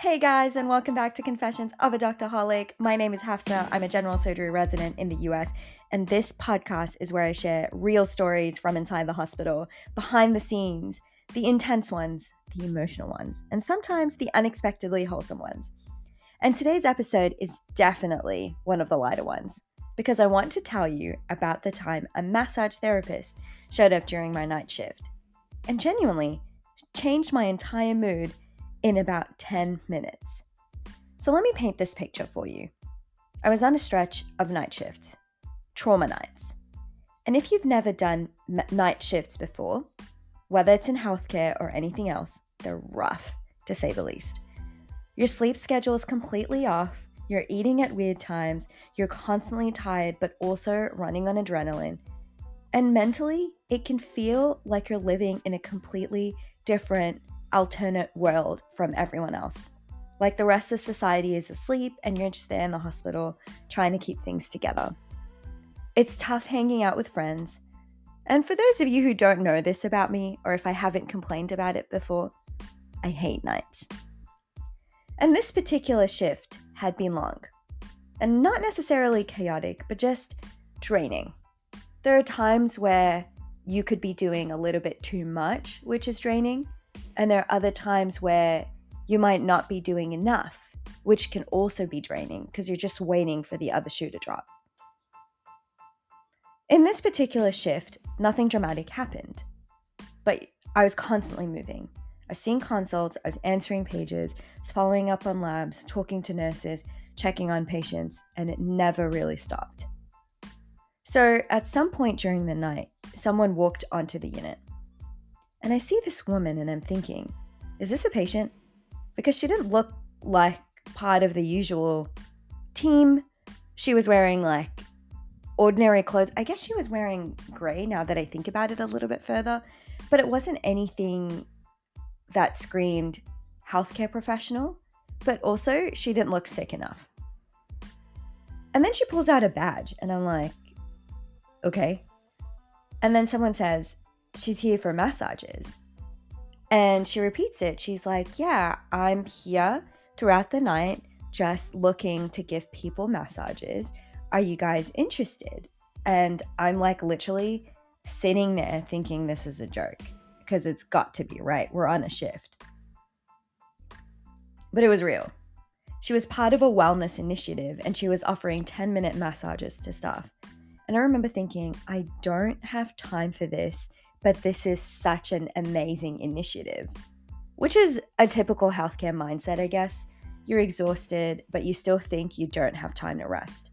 Hey guys, and welcome back to Confessions of a Doctorholic. My name is Hafsa. I'm a general surgery resident in the US, and this podcast is where I share real stories from inside the hospital, behind the scenes, the intense ones, the emotional ones, and sometimes the unexpectedly wholesome ones. And today's episode is definitely one of the lighter ones, because I want to tell you about the time a massage therapist showed up during my night shift, and genuinely changed my entire mood in about 10 minutes. So let me paint this picture for you. I was on a stretch of night shifts, trauma nights. And if you've never done night shifts before, whether it's in healthcare or anything else, they're rough, to say the least. Your sleep schedule is completely off, you're eating at weird times, you're constantly tired but also running on adrenaline. And mentally, it can feel like you're living in a completely different alternate world from everyone else. Like the rest of society is asleep and you're just there in the hospital trying to keep things together. It's tough hanging out with friends. And for those of you who don't know this about me, or if I haven't complained about it before, I hate nights. And this particular shift had been long. And not necessarily chaotic, but just draining. There are times where you could be doing a little bit too much, which is draining. And there are other times where you might not be doing enough, which can also be draining because you're just waiting for the other shoe to drop. In this particular shift, nothing dramatic happened, but I was constantly moving. I was seeing consults, I was answering pages, I was following up on labs, talking to nurses, checking on patients, and it never really stopped. So at some point during the night, someone walked onto the unit. And I see this woman and I'm thinking, is this a patient? Because she didn't look like part of the usual team. She was wearing like ordinary clothes. I guess she was wearing gray now that I think about it a little bit further. But it wasn't anything that screamed healthcare professional. But also she didn't look sick enough. And then she pulls out a badge and I'm like, okay. And then someone says, she's here for massages. And she repeats it. She's like, yeah, I'm here throughout the night just looking to give people massages. Are you guys interested? And I'm like literally sitting there thinking this is a joke because it's got to be, right? We're on a shift. But it was real. She was part of a wellness initiative and she was offering 10-minute massages to staff. And I remember thinking, I don't have time for this. But this is such an amazing initiative, which is a typical healthcare mindset, I guess. You're exhausted, but you still think you don't have time to rest.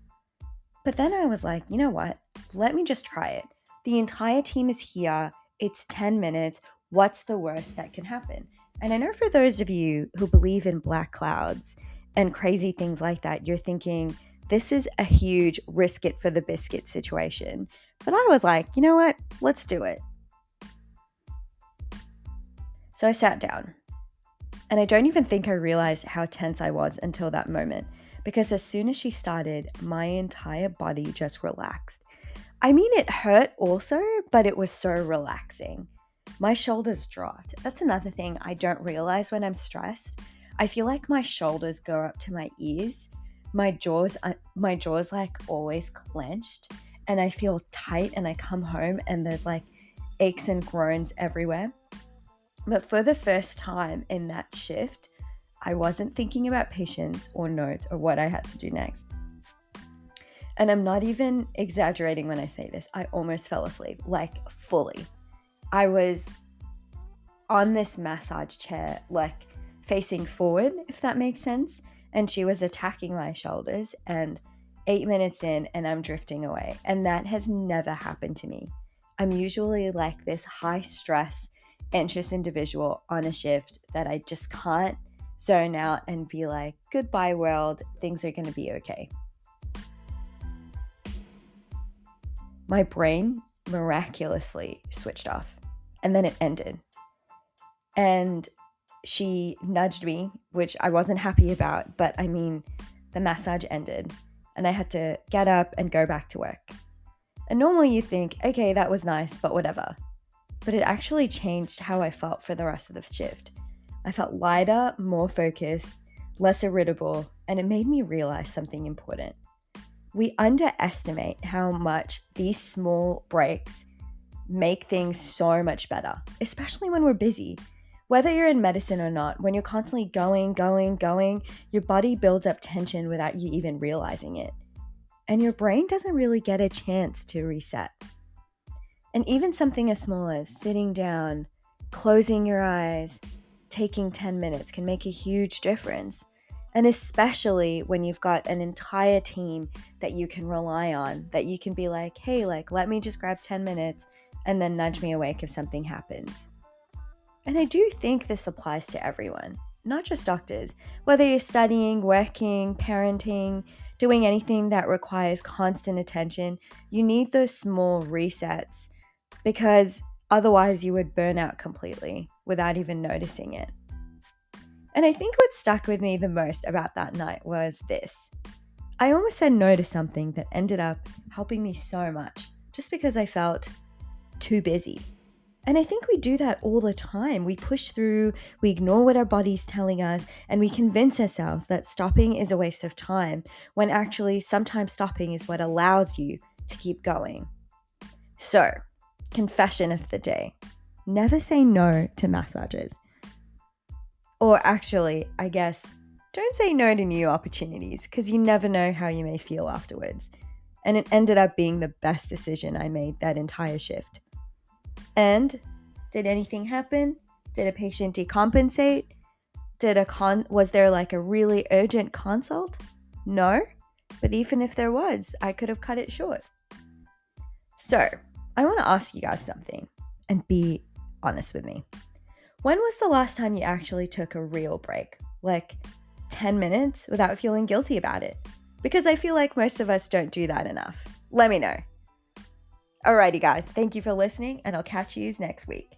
But then I was like, you know what? Let me just try it. The entire team is here. It's 10 minutes. What's the worst that can happen? And I know for those of you who believe in black clouds and crazy things like that, you're thinking, this is a huge risk it for the biscuit situation. But I was like, you know what? Let's do it. So I sat down, and I don't even think I realized how tense I was until that moment, because as soon as she started, my entire body just relaxed. I mean, it hurt also, but it was so relaxing. My shoulders dropped. That's another thing I don't realize when I'm stressed. I feel like my shoulders go up to my ears. My jaw's like always clenched, and I feel tight, and I come home and there's like aches and groans everywhere. But for the first time in that shift, I wasn't thinking about patients or notes or what I had to do next. And I'm not even exaggerating when I say this. I almost fell asleep, like fully. I was on this massage chair, like facing forward, if that makes sense. And she was attacking my shoulders, and 8 minutes in and I'm drifting away. And that has never happened to me. I'm usually like this high stress, anxious individual on a shift that I just can't zone out and be like, goodbye world, things are going to be okay. My brain miraculously switched off, and then it ended. And she nudged me, which I wasn't happy about, but I mean, the massage ended and I had to get up and go back to work. And normally you think, okay, that was nice, but whatever. But it actually changed how I felt for the rest of the shift. I felt lighter, more focused, less irritable, and it made me realize something important. We underestimate how much these small breaks make things so much better, especially when we're busy. Whether you're in medicine or not, when you're constantly going, your body builds up tension without you even realizing it. And your brain doesn't really get a chance to reset. And even something as small as sitting down, closing your eyes, taking 10 minutes can make a huge difference. And especially when you've got an entire team that you can rely on, that you can be like, hey, let me just grab 10 minutes and then nudge me awake if something happens. And I do think this applies to everyone, not just doctors. Whether you're studying, working, parenting, doing anything that requires constant attention, you need those small resets because otherwise you would burn out completely without even noticing it. And I think what stuck with me the most about that night was this. I almost said no to something that ended up helping me so much just because I felt too busy. And I think we do that all the time. We push through, we ignore what our body's telling us, and we convince ourselves that stopping is a waste of time, when actually sometimes stopping is what allows you to keep going. So, confession of the day. Never say no to massages. Or actually, I guess, don't say no to new opportunities because you never know how you may feel afterwards. And it ended up being the best decision I made that entire shift. And did anything happen? Did a patient decompensate? Was there a really urgent consult? No, but even if there was, I could have cut it short. So, I want to ask you guys something and be honest with me. When was the last time you actually took a real break? 10 minutes without feeling guilty about it? Because I feel like most of us don't do that enough. Let me know. Alrighty guys, thank you for listening and I'll catch you next week.